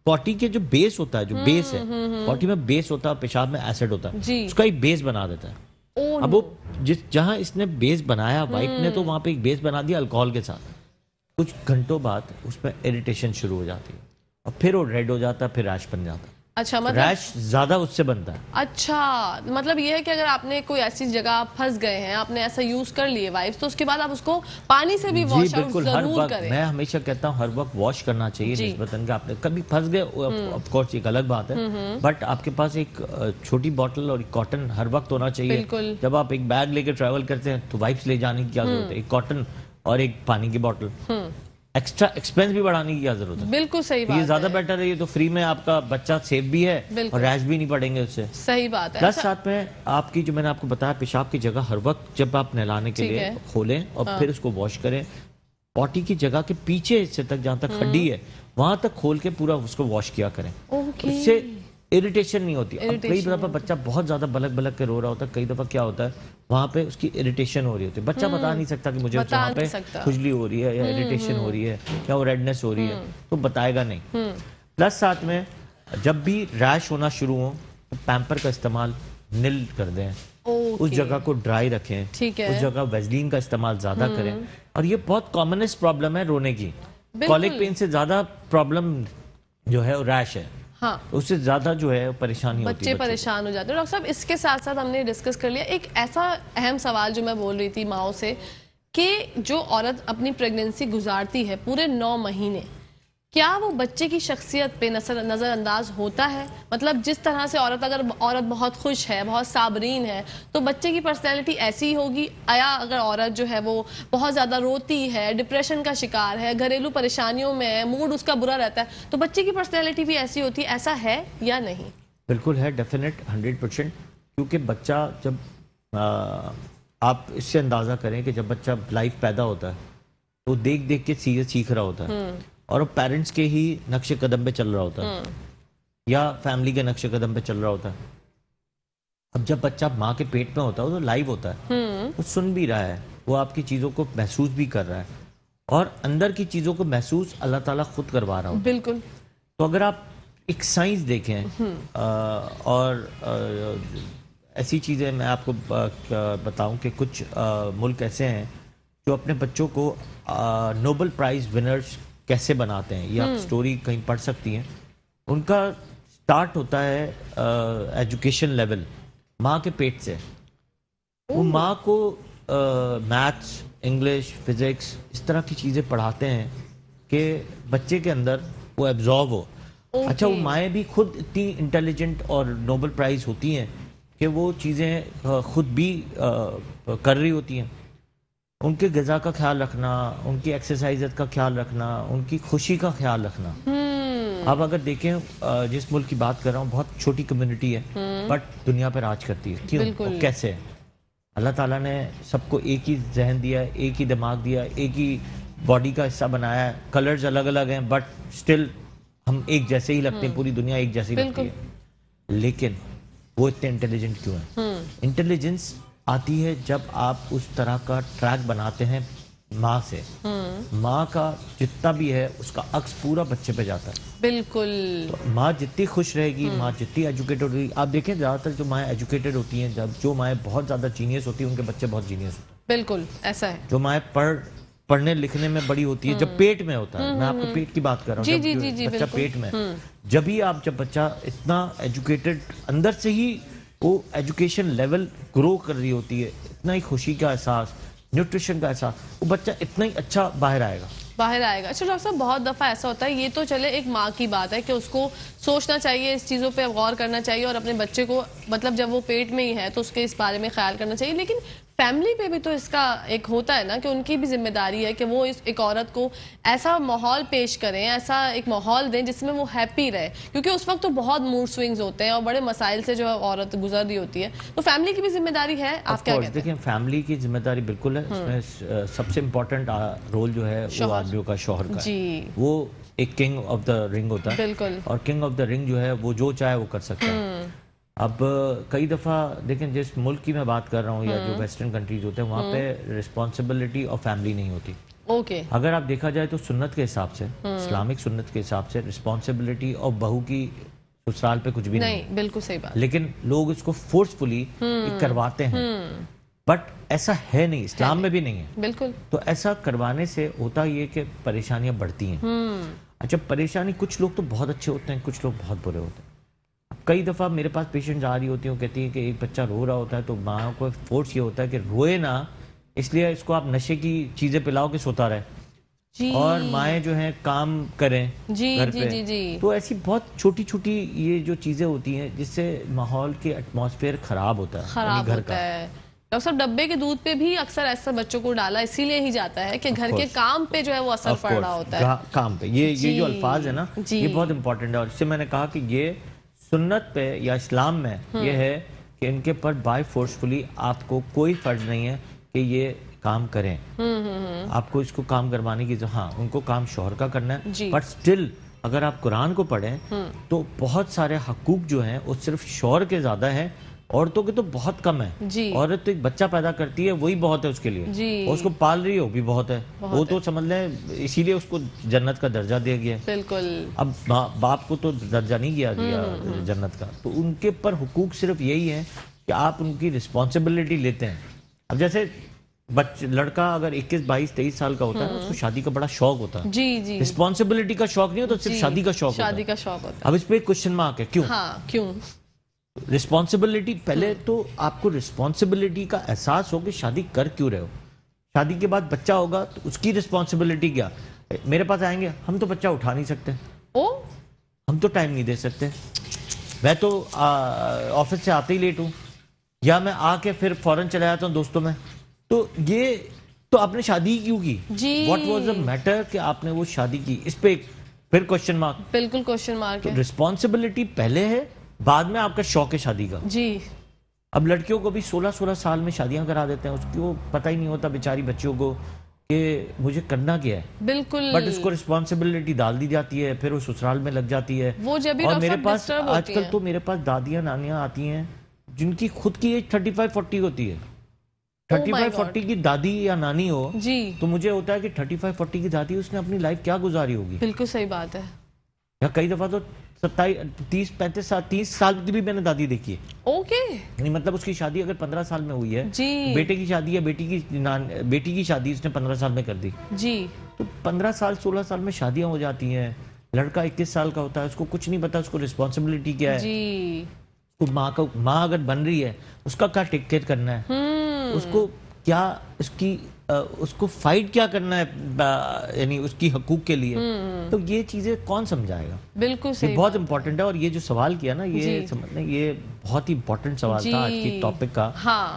पॉटी के जो बेस होता है, जो बेस है, पॉटी में बेस होता है, पेशाब में एसिड होता है, उसका एक बेस बना देता है। अब वो जहां इसने बेस बनाया वाइप ने, तो वहां पे एक बेस बना दिया अल्कोहल के साथ। कुछ घंटों बाद उसमें इरिटेशन शुरू हो जाती है और फिर वो रेड हो जाता है, फिर रैश बन जाता है। अच्छा, मतलब रैश ज्यादा उससे बनता है। अच्छा, मतलब ये है कि अगर आपने कोई ऐसी जगह फंस गए हैं, आपने ऐसा यूज कर लिए वाइप्स, तो उसके बाद आप उसको पानी से भी वॉश आउट जरूर करें। मैं हमेशा कहता हूँ हर वक्त वॉश करना चाहिए निस्बतन के। आपने कभी फंस गए, ऑफ कोर्स एक अलग बात है, बट आपके पास एक छोटी बॉटल और कॉटन हर वक्त होना चाहिए। जब आप एक बैग लेकर ट्रैवल करते हैं तो वाइप्स ले जाने की क्या जरूरत है, एक कॉटन और एक पानी की बॉटल। एक्स्ट्रा एक्सपेंस भी बढ़ाने की क्या जरूरत है? बिल्कुल सही बात है। ये ज्यादा बेटर है, ये तो फ्री में आपका बच्चा सेफ भी है और रैश भी नहीं पड़ेंगे उससे। सही बात है। प्लस साथ में आपकी जो मैंने आपको बताया, पेशाब की जगह हर वक्त जब आप नहलाने के लिए खोलें और फिर उसको वॉश करें, पॉटी की जगह के पीछे हिस्से तक जहां तक खड्डी है वहां तक खोल के पूरा उसको वॉश किया करें। उससे इरिटेशन नहीं होती। अब कई दफा बच्चा बहुत ज्यादा बलक बलक के रो रहा होता है, कई दफा क्या होता है वहां पे उसकी इरिटेशन हो रही होती है। बच्चा बता नहीं सकता कि मुझे वहां पे खुजली हो रही है या इरिटेशन हो रही है या वो रेडनेस हो रही है, तो बताएगा नहीं। प्लस साथ में जब भी रैश होना शुरू हो तो पैम्पर का इस्तेमाल निल कर दें, उस जगह को ड्राई रखें, उस जगह वेजलीन का इस्तेमाल ज्यादा करें। और ये बहुत कॉमनेस्ट प्रॉब्लम है रोने की। कॉलिक पेन से ज्यादा प्रॉब्लम जो है रैश है। हाँ, उससे ज्यादा जो है परेशानी होती है, बच्चे परेशान हो जाते हैं। डॉक्टर साहब, इसके साथ साथ हमने डिस्कस कर लिया एक ऐसा अहम सवाल जो मैं बोल रही थी माओ से, कि जो औरत अपनी प्रेगनेंसी गुजारती है पूरे 9 महीने, क्या वो बच्चे की शख्सियत पे नजरअंदाज होता है? मतलब जिस तरह से अगर औरत बहुत खुश है, बहुत साबरीन है, तो बच्चे की पर्सनैलिटी ऐसी ही होगी? या अगर औरत जो है वो बहुत ज्यादा रोती है, डिप्रेशन का शिकार है, घरेलू परेशानियों में है, मूड उसका बुरा रहता है, तो बच्चे की पर्सनैलिटी भी ऐसी होती है? ऐसा है या नहीं? बिल्कुल है, डेफिनेट 100%। क्योंकि बच्चा जब आप इससे अंदाजा करें कि जब बच्चा लाइफ पैदा होता है तो देख देख के चीजें सीख रहा होता है और पेरेंट्स के ही नक्शे कदम पे चल रहा होता है या फैमिली के नक्शे कदम पे चल रहा होता है। अब जब बच्चा माँ के पेट में होता है वो तो लाइव होता है, वो सुन भी रहा है, वो आपकी चीजों को महसूस भी कर रहा है और अंदर की चीजों को महसूस अल्लाह ताला खुद करवा रहा होता है। बिल्कुल। तो अगर आप एक साइंस देखें और ऐसी चीजें मैं आपको बताऊं कि कुछ मुल्क ऐसे हैं जो अपने बच्चों को नोबेल प्राइज विनर्स कैसे बनाते हैं, ये आप स्टोरी कहीं पढ़ सकती हैं। उनका स्टार्ट होता है एजुकेशन लेवल माँ के पेट से। वो माँ को मैथ्स, इंग्लिश, फिजिक्स इस तरह की चीज़ें पढ़ाते हैं कि बच्चे के अंदर वो एब्जॉर्व हो। अच्छा, वो माएँ भी खुद इतनी इंटेलिजेंट और नोबेल प्राइज होती हैं कि वो चीज़ें खुद भी कर रही होती हैं। उनके ग़िज़ा का ख्याल रखना, उनकी एक्सरसाइज का ख्याल रखना, उनकी खुशी का ख्याल रखना। आप अगर देखें जिस मुल्क की बात कर रहा हूँ, बहुत छोटी कम्युनिटी है बट दुनिया पर राज करती है। क्यों और कैसे? अल्लाह ताला ने सबको एक ही जहन दिया है, एक ही दिमाग दिया है, एक ही बॉडी का हिस्सा बनाया है। कलर्स अलग अलग हैं बट स्टिल हम एक जैसे ही लगते हैं, पूरी दुनिया एक जैसी लगती है। लेकिन वो इतने इंटेलिजेंट क्यों है? इंटेलिजेंस आती है जब आप उस तरह का ट्रैक बनाते हैं माँ से। माँ का जितना भी है उसका अक्स पूरा बच्चे पे जाता है। बिल्कुल। तो माँ जितनी खुश रहेगी, माँ जितनी एजुकेटेड होगी, आप देखें ज्यादातर जो माँ एजुकेटेड होती हैं, जब जो माँ बहुत ज्यादा जीनियस होती है उनके बच्चे बहुत जीनियस होते हैं। बिल्कुल ऐसा है। जो माँ पढ़ने लिखने में बड़ी होती है, जब पेट में होता है, मैं आपको पेट की बात कर रहा हूँ, जब बच्चा पेट में, जब बच्चा इतना एजुकेटेड अंदर से ही वो एजुकेशन लेवल ग्रो कर रही होती है, इतना ही खुशी का एहसास, न्यूट्रिशन का एहसास, वो बच्चा इतना ही अच्छा बाहर आएगा। अच्छा डॉक्टर साहब, बहुत दफ़ा ऐसा होता है, ये तो चले एक माँ की बात है कि उसको सोचना चाहिए, इस चीज़ों पे गौर करना चाहिए और अपने बच्चे को मतलब जब वो पेट में ही है तो उसके इस बारे में ख्याल करना चाहिए। लेकिन फैमिली पे भी तो इसका एक होता है ना कि उनकी भी जिम्मेदारी है कि वो एक औरत को ऐसा माहौल पेश करें, ऐसा एक माहौल दें जिसमें वो हैप्पी रहे, क्योंकि उस वक्त तो बहुत मूड स्विंग्स होते हैं और बड़े मसाइल से जो औरत गुजर रही होती है। तो फैमिली की भी जिम्मेदारी है। आप क्या कहते हैं? देखिए, फैमिली की जिम्मेदारी बिल्कुल है। इसमें सबसे इम्पोर्टेंट रोल जो है वो आदमियों का, शौहर का है। वो एक किंग ऑफ द रिंग होता है। बिल्कुल। और किंग ऑफ द रिंग जो है वो जो चाहे वो कर सकता है। अब कई दफ़ा देखें, जिस मुल्क की मैं बात कर रहा हूँ या जो वेस्टर्न कंट्रीज होते हैं, वहाँ पे रिस्पॉन्सिबिलिटी ऑफ फैमिली नहीं होती। ओके। अगर आप देखा जाए तो सुन्नत के हिसाब से, इस्लामिक सुन्नत के हिसाब से, रिस्पॉन्सिबिलिटी ऑफ बहू की ससुराल पे कुछ भी नहीं। बिल्कुल सही बात। लेकिन लोग इसको फोर्सफुली करवाते हैं, बट ऐसा है नहीं, इस्लाम में भी नहीं है। बिल्कुल। तो ऐसा करवाने से होता ये कि परेशानियां बढ़ती हैं। अच्छा, परेशानी, कुछ लोग तो बहुत अच्छे होते हैं, कुछ लोग बहुत बुरे होते हैं। कई दफ़ा मेरे पास पेशेंट आ रही होती हैं, कहती हैं कि एक बच्चा रो रहा होता है तो माँ को फोर्स ये होता है कि रोए ना, इसलिए इसको आप नशे की चीज़ें पिलाओ कि सोता रहे, और माएँ जो हैं काम करें घर पे। तो ऐसी बहुत छोटी छोटी ये जो चीज़ें होती हैं जिससे माहौल के एटमॉस्फेयर खराब होता है घर का। डॉक्टर साहब, डब्बे के दूध पे भी अक्सर ऐसा बच्चों को डाला इसीलिए ही जाता है कि घर के काम पे जो है वो असर पड़ रहा होता है। काम पे ये जो अल्फाज है ना, ये बहुत इंपॉर्टेंट है। और इससे मैंने कहा कि ये सुन्नत पे या इस्लाम में ये है कि इनके पर बाय फोर्सफुली आपको कोई फर्ज नहीं है कि ये काम करें। आपको इसको काम करवाने की, हाँ, उनको काम शौहर का करना है, बट स्टिल अगर आप कुरान को पढ़ें तो बहुत सारे हकूक जो हैं वो सिर्फ शौहर के ज्यादा हैं, औरतों के तो बहुत कम है। औरत तो एक बच्चा पैदा करती है, वही बहुत है उसके लिए, और उसको पाल रही हो भी बहुत है, वो तो समझ लें इसीलिए उसको जन्नत का दर्जा दिया गया है। बिल्कुल। अब बाप को तो दर्जा नहीं दिया जन्नत का, तो उनके पर हुकूक सिर्फ यही है कि आप उनकी रिस्पॉन्सिबिलिटी लेते हैं। अब जैसे लड़का अगर 21, 22, 23 साल का होता है, उसको शादी का बड़ा शौक होता है। रिस्पॉन्सिबिलिटी का शौक नहीं होता, सिर्फ शादी का शौक होता है। अब इस पे क्वेश्चन मार्क है, क्यों? रिस्पॉन्सिबिलिटी, पहले तो आपको रिस्पॉन्सिबिलिटी का एहसास हो कि शादी कर क्यों रहे हो। शादी के बाद बच्चा होगा तो उसकी रिस्पॉन्सिबिलिटी क्या? मेरे पास आएंगे, हम तो बच्चा उठा नहीं सकते, हम तो टाइम नहीं दे सकते, मैं तो ऑफिस से आते ही लेट हूं, या मैं आके फिर फौरन चला जाता हूं दोस्तों में। तो ये तो आपने शादी क्यों की? व्हाट वाज द मैटर कि आपने वो शादी की? इस पे फिर क्वेश्चन मार्क। बिल्कुल क्वेश्चन मार्क है। रिस्पॉन्सिबिलिटी पहले है, बाद में आपका शौक है शादी का। अब लड़कियों को भी 16-16 साल में शादियां करा देते हैं, उसको पता ही नहीं होता बेचारी बच्चियों को कि मुझे करना क्या है। बिल्कुल। बट उसको रिस्पॉन्सिबिलिटी डाल दी जाती है, फिर वो ससुराल में लग जाती है। वो जब भी और मेरे पास आजकल तो मेरे पास दादियां नानियां आती हैं जिनकी खुद की एज 35-40 होती है। 35-40 की दादी या नानी हो तो मुझे होता है कि 35-40 की दादी, उसने अपनी लाइफ क्या गुजारी होगी। बिल्कुल सही बात है। या कई दफा तो 30 साल की भी मैंने दादी देखी है। ओके। नहीं, मतलब उसकी शादी अगर 15 साल में हुई है, बेटे की शादी है, बेटी की शादी उसने 15 साल में कर दी तो 15 साल 16 साल में शादियां हो जाती हैं। लड़का 21 साल का होता है, उसको कुछ नहीं पता उसको रिस्पॉन्सिबिलिटी क्या है। तो माँ अगर बन रही है, उसका क्या टेक केयर करना है, उसको क्या उसको फाइट क्या करना है, यानी उसकी हकूक के लिए। तो ये चीजें कौन समझाएगा? बिल्कुल सही, बहुत इंपॉर्टेंट है। और ये जो सवाल किया ना, ये समझना, ये बहुत ही इंपॉर्टेंट सवाल था आज की टॉपिक का।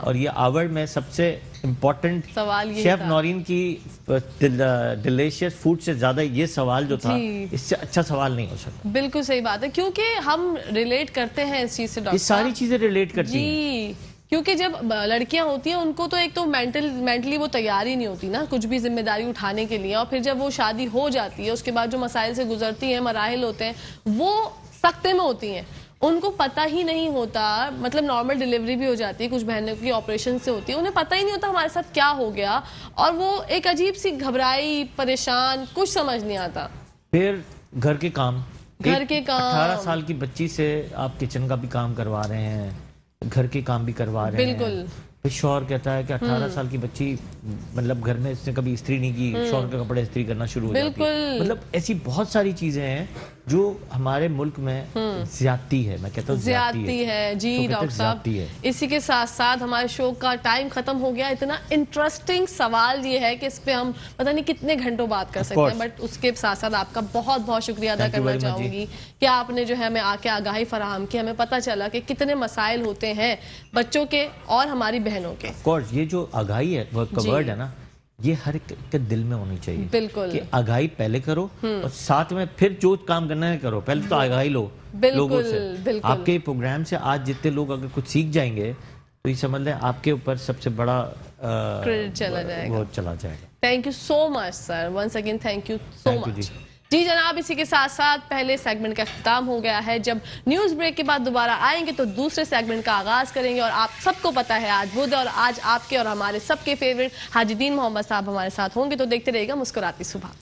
और ये आवर में सबसे इंपॉर्टेंट सवाल शेफ नौरीन की डिलीशियस फूड से ज्यादा ये सवाल जो था, इससे अच्छा सवाल नहीं हो सकता। बिल्कुल सही बात है, क्योंकि हम रिलेट करते हैं इस चीज से। ये सारी चीजें रिलेट करती हैं, क्योंकि जब लड़कियां होती हैं उनको तो एक तो मेंटली वो तैयार ही नहीं होती ना कुछ भी जिम्मेदारी उठाने के लिए, और फिर जब वो शादी हो जाती है उसके बाद जो मसाइल से गुजरती हैं, मराहिल होते हैं, वो सख्ते में होती हैं, उनको पता ही नहीं होता। मतलब नॉर्मल डिलीवरी भी हो जाती है, कुछ बहनों की ऑपरेशन से होती है, उन्हें पता ही नहीं होता हमारे साथ क्या हो गया, और वो एक अजीब सी घबराई, परेशान, कुछ समझ नहीं आता। फिर घर के काम 18 साल की बच्ची से आप किचन का भी काम करवा रहे हैं, घर के काम भी करवा रहे हैं। बिल्कुल। फिर शौहर कहता है कि 18 साल की बच्ची मतलब घर में इसने कभी इस्त्री नहीं की, शौहर के कपड़े इस्त्री करना शुरू हो जाती है। मतलब ऐसी बहुत सारी चीजें हैं जो हमारे मुल्क में ज्यादती है, मैं कहता हूँ ज्यादती है जी डॉक्टर साहब। इसी के साथ साथ हमारे शो का टाइम खत्म हो गया। इतना इंटरेस्टिंग सवाल ये है कि इस पे हम पता नहीं कितने घंटों बात कर सकते हैं, बट उसके साथ साथ आपका बहुत बहुत शुक्रिया अदा करना चाहूंगी कि आपने जो है हमें आके आगाही फराहम की। हमें पता चला कि कितने मसाइल होते हैं बच्चों के और हमारी बहनों के। ऑफ कोर्स ये जो आगाही है वर्ड है ना, ये हर एक के दिल में होनी चाहिए। बिल्कुल कि आगाही पहले करो और साथ में फिर जो काम करना है करो। पहले तो आगाही लो लोगों से। आपके प्रोग्राम से आज जितने लोग अगर कुछ सीख जाएंगे तो ये समझ लें आपके ऊपर सबसे बड़ा क्रेडिट चला जाएगा। Thank you so much sir, once again thank you so much. जी जनाब, इसी के साथ साथ पहले सेगमेंट का इख्तिताम हो गया है। जब न्यूज ब्रेक के बाद दोबारा आएंगे तो दूसरे सेगमेंट का आगाज करेंगे। और आप सबको पता है आज बुध और आज आपके और हमारे सबके फेवरेट हाजीदीन मोहम्मद साहब हमारे साथ होंगे। तो देखते रहिएगा मुस्कुराती सुबह।